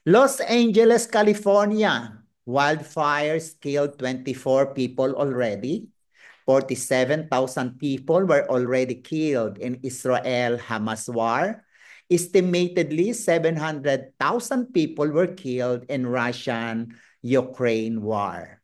Los Angeles, California. Wildfires killed 24 people already. 47,000 people were already killed in Israel-Hamas war. Estimatedly, 700,000 people were killed in Russian-Ukraine war.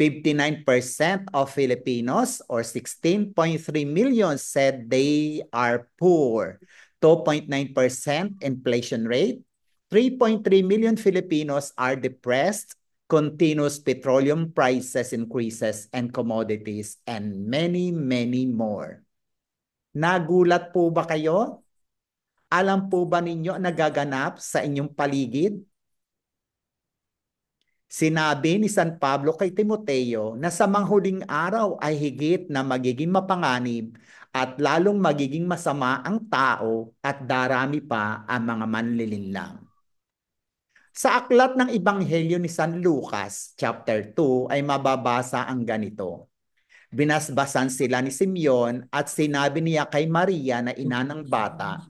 59% of Filipinos, or 16.3 million, said they are poor. 2.9% inflation rate. 3.3 million Filipinos are depressed. Continuous petroleum prices increases and commodities, and many, many more. Nagulat po ba kayo? Alam po ba ninyo ang nagaganap sa inyong paligid? Sinabi ni San Pablo kay Timoteo na sa manghuling araw ay higit na magiging mapanganib at lalong magiging masama ang tao at darami pa ang mga manlilinlang. Sa aklat ng Ebanghelyo ni San Lucas, chapter 2, ay mababasa ang ganito. Binasbasan sila ni Simeon at sinabi niya kay Maria na ina ng bata,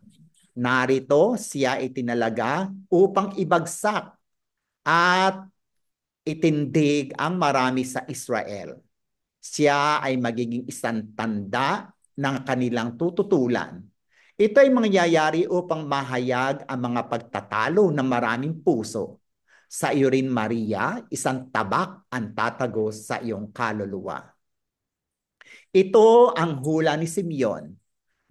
narito siya itinalaga upang ibagsak at itindig ang marami sa Israel. Siya ay magiging isang tanda ng kanilang tututulan. Ito ay mangyayari upang mahayag ang mga pagtatalo ng maraming puso. Sa iyo rin, Maria, isang tabak ang tatagos sa iyong kaluluwa. Ito ang hula ni Simeon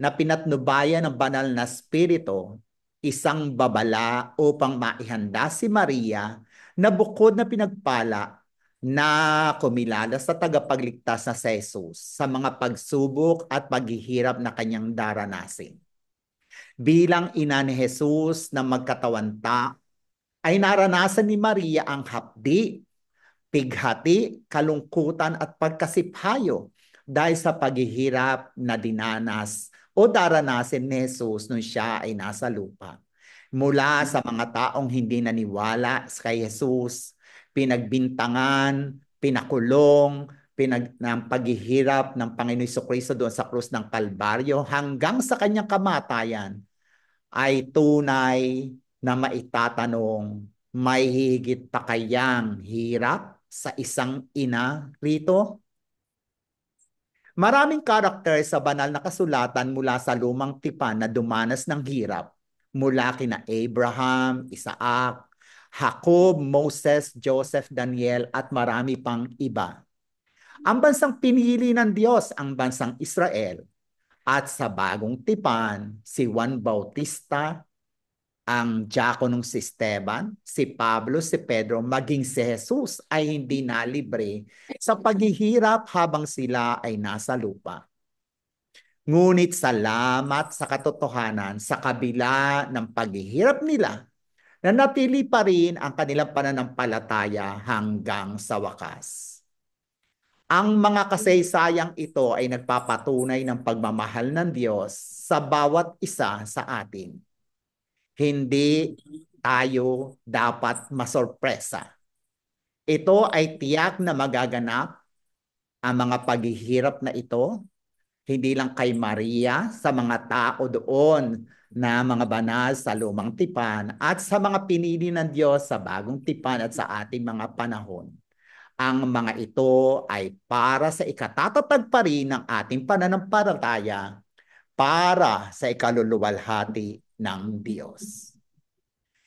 na pinatnubayan ng banal na spirito, isang babala upang maihanda si Maria na bukod na pinagpala na kumilala sa tagapagligtas na si Jesus sa mga pagsubok at paghihirap na kanyang daranasin. Bilang ina ni Jesus na magkatawanta, ay naranasan ni Maria ang hapdi, pighati, kalungkutan at pagkasiphayo dahil sa paghihirap na dinanas o daranasin ni Jesus nung siya ay nasa lupa. Mula sa mga taong hindi naniwala kay Jesus, pinagbintangan, pinakulong, ng paghihirap ng Panginoon Jesucristo doon sa krus ng Kalbaryo hanggang sa kanyang kamatayan, ay tunay na maitatanong, may higit pa kayang hirap sa isang ina rito? Maraming karakter sa banal na kasulatan mula sa lumang tipan na dumanas ng hirap. Mula kina Abraham, Isaac, Jacob, Moses, Joseph, Daniel at marami pang iba. Ang bansang pinili ng Diyos ang bansang Israel. At sa bagong tipan, si Juan Bautista, ang diakonong si Esteban, si Pablo, si Pedro, maging si Jesus ay hindi nalibre sa paghihirap habang sila ay nasa lupa. Ngunit salamat sa katotohanan, sa kabila ng paghihirap nila, nanatili pa rin ang kanilang pananampalataya hanggang sa wakas. Ang mga kasaysayang ito ay nagpapatunay ng pagmamahal ng Diyos sa bawat isa sa atin. Hindi tayo dapat masorpresa. Ito ay tiyak na magaganap ang mga paghihirap na ito, hindi lang kay Maria, sa mga tao doon na mga banal sa lumang tipan at sa mga pinili ng Diyos sa bagong tipan at sa ating mga panahon. Ang mga ito ay para sa ikatatatag pa rin ng ating pananampalataya para sa ikaluluwalhati ng Diyos.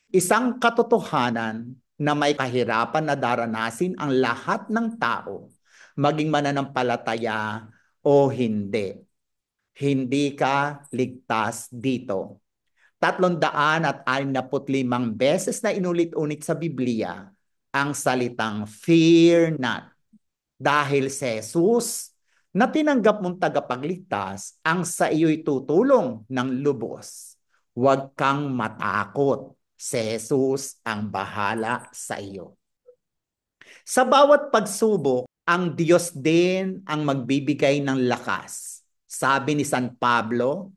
Isang katotohanan na may kahirapan na daranasin ang lahat ng tao, maging mananampalataya o hindi. Hindi ka ligtas dito. 365 beses na inulit-ulit sa Biblia ang salitang fear not. Dahil si Jesus na tinanggap mong tagapagligtas ang sa iyo'y tutulong ng lubos. Huwag kang matakot. Si Jesus ang bahala sa iyo. Sa bawat pagsubok, ang Diyos din ang magbibigay ng lakas. Sabi ni San Pablo,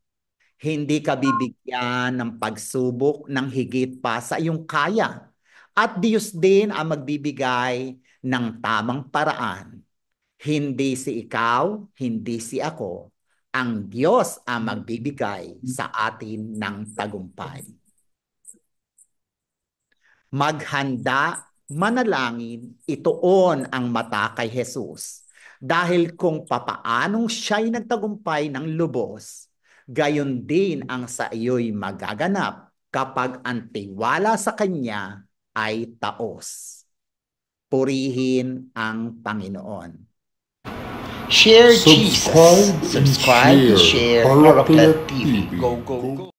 hindi ka bibigyan ng pagsubok ng higit pa sa iyong kaya. At Diyos din ang magbibigay ng tamang paraan. Hindi si ikaw, hindi si ako. Ang Diyos ang magbibigay sa atin ng tagumpay. Maghanda, manalangin, ituon ang mata kay Jesus. Dahil kung papaanong siya'y nagtagumpay ng lubos, gayon din ang sa iyo'y magaganap kapag ang tiwala sa Kanya ay taos. Purihin ang Panginoon. Share Jesus. Subscribe and share Haraplet TV. Go, go, go.